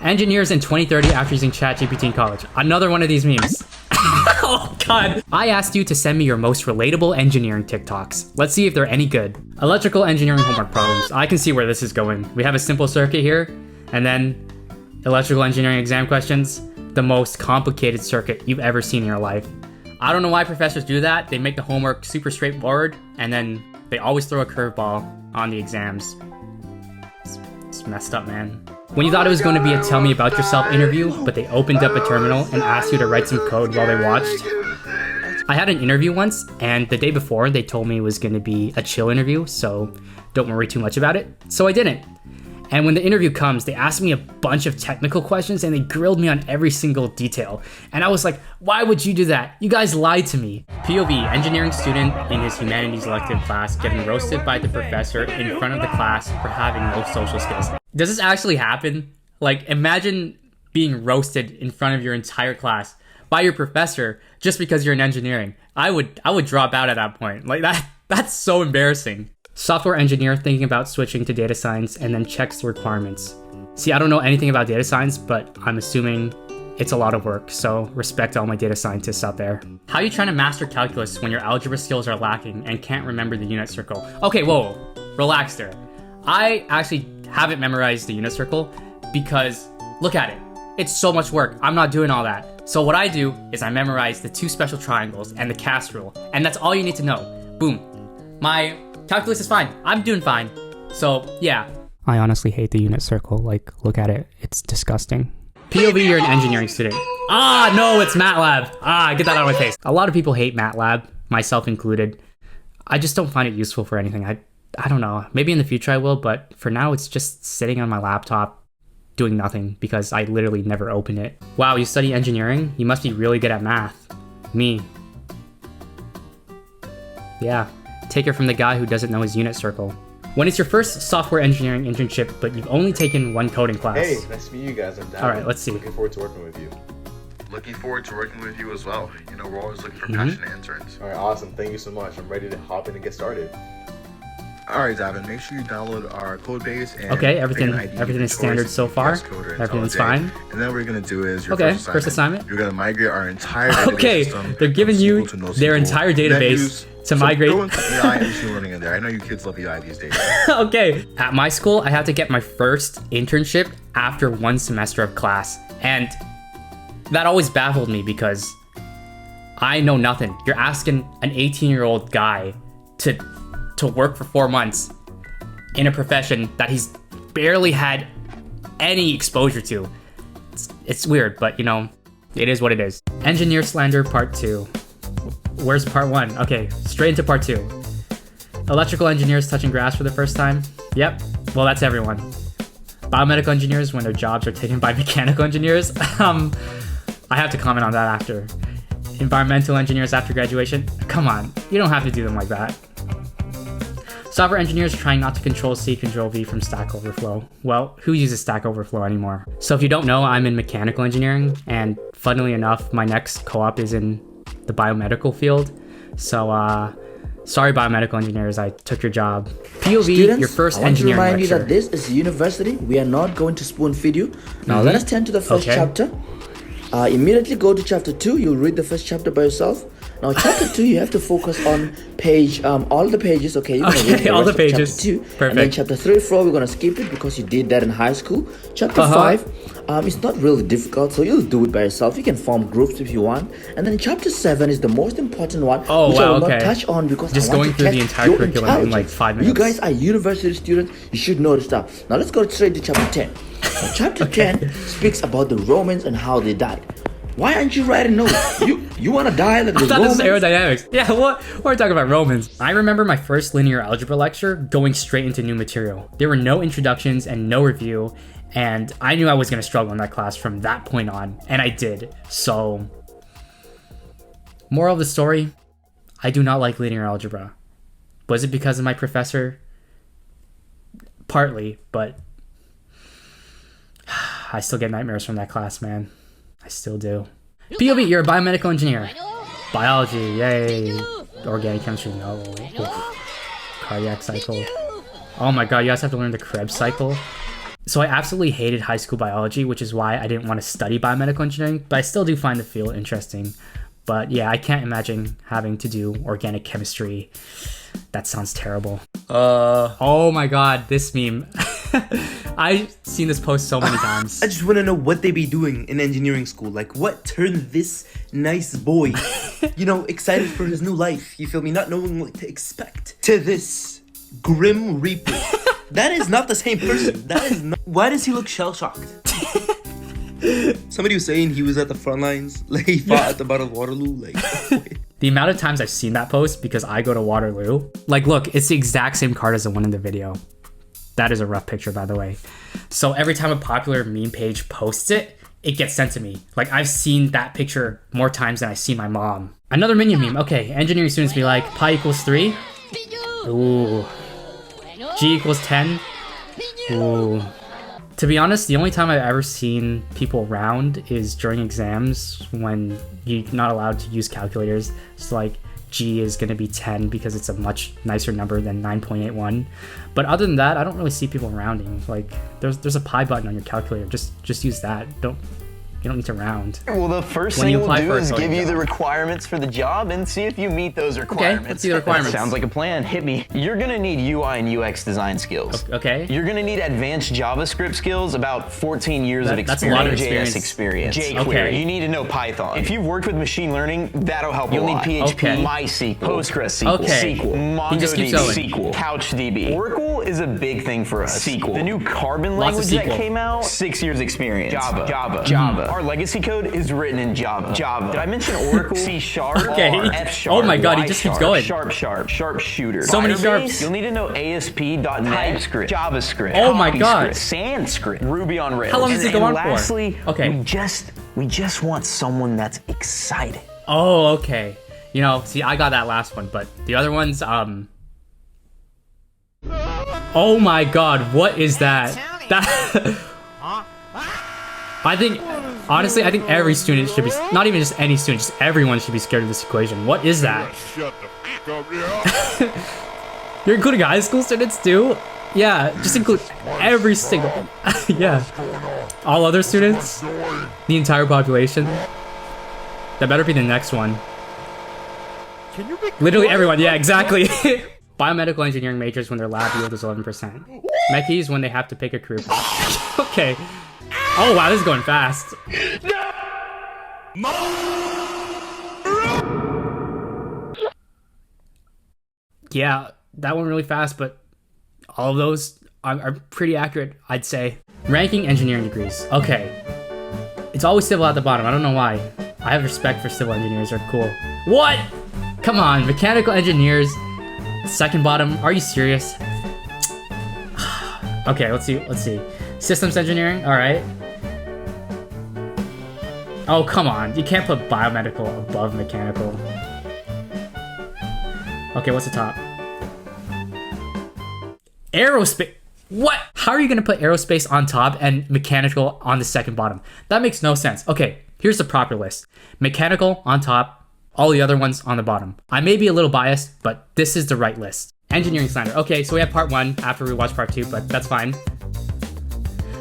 Engineers in 2030 after using ChatGPT in college. Another one of these memes. Oh god. I asked you to send me your most relatable engineering TikToks. Let's see if they're any good. Electrical engineering homework problems. I can see where this is going. We have a simple circuit here, and then electrical engineering exam questions. The most complicated circuit you've ever seen in your life. I don't know why professors do that. They make the homework super straightforward, and then they always throw a curveball on the exams. It's messed up, man. When you thought it was going to be a tell me about yourself interview, but they opened up a terminal and asked you to write some code while they watched. I had an interview once, and the day before they told me it was going to be a chill interview, so don't worry too much about it. So I didn't. And when the interview comes, they asked me a bunch of technical questions and they grilled me on every single detail. And I was like, why would you do that? You guys lied to me. POV, engineering student in his humanities elective class getting roasted by the professor in front of the class for having no social skills. Does this actually happen? Like, imagine being roasted in front of your entire class by your professor just because you're in engineering. I would drop out at that point. Like that's so embarrassing. Software engineer thinking about switching to data science and then checks the requirements. See, I don't know anything about data science, but I'm assuming it's a lot of work, so respect to all my data scientists out there. How are you trying to master calculus when your algebra skills are lacking and can't remember the unit circle? Okay, whoa, relax there. I actually haven't memorized the unit circle because, look at it, it's so much work. I'm not doing all that. So what I do is I memorize the two special triangles and the cast rule, and that's all you need to know. Boom. My calculus is fine. I'm doing fine. So, yeah. I honestly hate the unit circle. Like, look at it. It's disgusting. POV, you're an engineering student. Ah, no, it's MATLAB. Ah, get that out of my face. A lot of people hate MATLAB, myself included. I just don't find it useful for anything. I don't know. Maybe in the future I will, but for now it's just sitting on my laptop doing nothing because I literally never open it. Wow, you study engineering? You must be really good at math. Me. Yeah. Take it from the guy who doesn't know his unit circle. When it's your first software engineering internship, but you've only taken one coding class. Hey, nice to meet you guys. I'm down. All right, let's see. Looking forward to working with you. Looking forward to working with you as well. You know, we're always looking for passionate interns. All right, awesome. Thank you so much. I'm ready to hop in and get started. All right, Davin, make sure you download our code base. And okay, everything is standard so far. Everything's fine. And then what we're going to do is your first assignment. You're going to migrate our entire database system. They're giving you their entire database to migrate. Throw in some AI and machine learning in there. I know you kids love AI these days. Okay. At my school, I have to get my first internship after one semester of class. And that always baffled me because I know nothing. You're asking an 18-year-old guy to work for 4 months in a profession that he's barely had any exposure to. It's weird, but you know, it is what it is. Engineer slander part 2. Where's part 1? Okay, straight into part 2. Electrical engineers touching grass for the first time. Yep, well that's everyone. Biomedical engineers when their jobs are taken by mechanical engineers. I have to comment on that after. Environmental engineers after graduation. Come on, you don't have to do them like that. Software engineers trying not to Control-C, Control-V from Stack Overflow. Well, who uses Stack Overflow anymore? So if you don't know, I'm in mechanical engineering, and funnily enough, my next co-op is in the biomedical field. So, sorry biomedical engineers, I took your job. POV, Students, your first I want to engineering remind lecture. you that this is university. We are not going to spoon feed you. Now let us turn to the first chapter. Immediately go to chapter 2. You'll read the first chapter by yourself. Now, chapter 2, you have to focus on page, all the pages, okay? You're gonna read all the pages. Chapter 2. Perfect. And then chapter 3, 4, we're going to skip it because you did that in high school. Chapter 5, it's not really difficult, so you'll do it by yourself. You can form groups if you want. And then chapter 7 is the most important one, which I will not touch on because just I want going to through test the entire your curriculum in like 5 minutes. You guys are university students. You should know the stuff. Now, let's go straight to chapter 10. Now, chapter 10 speaks about the Romans and how they died. Why aren't you writing notes? You want to die like the I thought Romans? this was aerodynamics. Yeah, what are we talking about Romans? I remember my first linear algebra lecture going straight into new material. There were no introductions and no review, and I knew I was going to struggle in that class from that point on, and I did. So, moral of the story, I do not like linear algebra. Was it because of my professor? Partly, but I still get nightmares from that class, man. I still do. POV, you're a biomedical engineer. Biology, yay. Organic chemistry, no. Oof. Cardiac cycle. Oh my god, you guys have to learn the Krebs cycle. So I absolutely hated high school biology, which is why I didn't want to study biomedical engineering, but I still do find the field interesting. But yeah, I can't imagine having to do organic chemistry. That sounds terrible. Oh my god, this meme. I've seen this post so many times. I just want to know what they be doing in engineering school. Like, what turned this nice boy, excited for his new life, you feel me, not knowing what to expect, to this grim reaper. That is not the same person. That is not. Why does he look shell-shocked? Somebody was saying he was at the front lines, like he fought at the Battle of Waterloo. Like, the amount of times I've seen that post because I go to Waterloo. Like, look, it's the exact same card as the one in the video. That is a rough picture, by the way. So every time a popular meme page posts it, it gets sent to me. Like, I've seen that picture more times than I see my mom. Another minion meme. Okay, engineering students be like, pi equals 3. Ooh. G equals 10. Ooh. To be honest, the only time I've ever seen people round is during exams when you're not allowed to use calculators. So like G is going to be 10 because it's a much nicer number than 9.81. But other than that, I don't really see people rounding. Like there's a pi button on your calculator. Just use that. You don't need to round. Well, the first thing we'll do is give you the requirements for the job and see if you meet those requirements. Okay, let's see the requirements. Sounds like a plan. Hit me. You're gonna need UI and UX design skills. Okay. You're gonna need advanced JavaScript skills, about 14 years of experience. That's a lot of JS experience. jQuery. Okay. You need to know Python. If you've worked with machine learning, that'll help You'll need PHP, okay. MySQL, PostgreSQL, okay. SQL, MongoDB, SQL, CouchDB. Oracle is a big thing for us. SQL. The new Carbon language that came out, 6 years experience. Java. Our legacy code is written in Java. Did I mention Oracle? C#, okay. R, F sharp, oh my god, Y he just keeps going. Sharpshooter. So many sharps. You'll need to know ASP.NET, TypeScript, JavaScript, oh my god, Sanskrit, Ruby on Rails. How long does it go on lastly, for? Okay. We just want someone that's excited. Oh, okay. See, I got that last one, but the other ones, oh my god, what is that? Honestly, I think every student should be, not even just any student, just everyone should be scared of this equation. What is that? Shut the fuck up, yeah. You're including high school students too? Yeah, just include every single, yeah. All other students? The entire population? That better be the next one. Literally everyone, yeah, exactly. Biomedical engineering majors when their lab yield is 11%. Mechies when they have to pick a career path. Okay. Oh wow, this is going fast. Yeah, that went really fast, but all of those are pretty accurate, I'd say. Ranking engineering degrees. Okay. It's always civil at the bottom. I don't know why. I have respect for civil engineers. They're cool. What? Come on, mechanical engineers. Second bottom. Are you serious? Okay, let's see. Systems engineering. All right. Oh, come on. You can't put biomedical above mechanical. Okay, what's the top? Aerospace. What? How are you going to put aerospace on top and mechanical on the second bottom? That makes no sense. Okay, here's the proper list. Mechanical on top, all the other ones on the bottom. I may be a little biased, but this is the right list. Engineering slander. Okay, so we have part 1 after we watch part 2, but that's fine.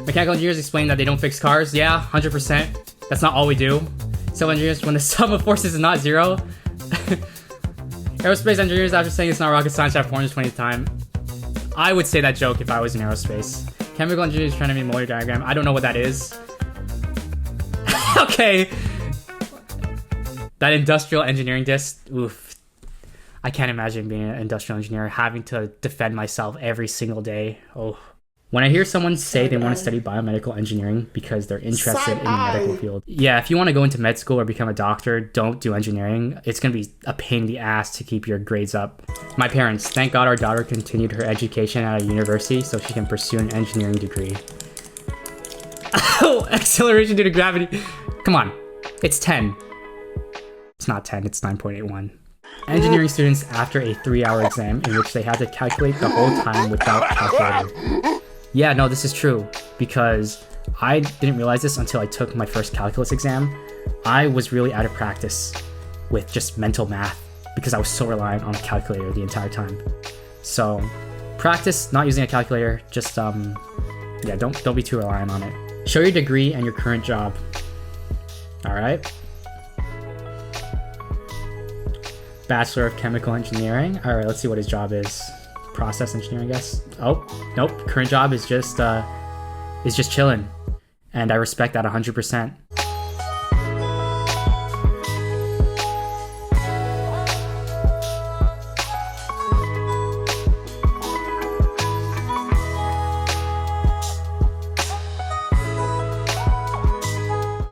Mechanical engineers explain that they don't fix cars. Yeah, 100%. That's not all we do. Civil engineers when the sum of forces is not 0. Aerospace engineers, after saying it's not rocket science, have 420 time. I would say that joke if I was in aerospace. Chemical engineers trying to be molar diagram. I don't know what that is. Okay. That industrial engineering disc. Oof. I can't imagine being an industrial engineer, having to defend myself every single day. Oh. When I hear someone say they want to study biomedical engineering because they're interested in the medical field. Yeah, if you want to go into med school or become a doctor, don't do engineering. It's going to be a pain in the ass to keep your grades up. My parents, thank God our daughter continued her education at a university so she can pursue an engineering degree. Oh, acceleration due to gravity. Come on, it's 10. It's not 10, it's 9.81. Engineering students after a 3-hour exam in which they had to calculate the whole time without calculator. Yeah, no, this is true, because I didn't realize this until I took my first calculus exam. I was really out of practice with just mental math because I was so reliant on a calculator the entire time. So practice not using a calculator, just Yeah, don't be too reliant on it. Show your degree and your current job. All right. Bachelor of Chemical Engineering. All right, let's see what his job is. Process engineering, I guess. Oh, nope. Current job is just chilling, and I respect that 100%.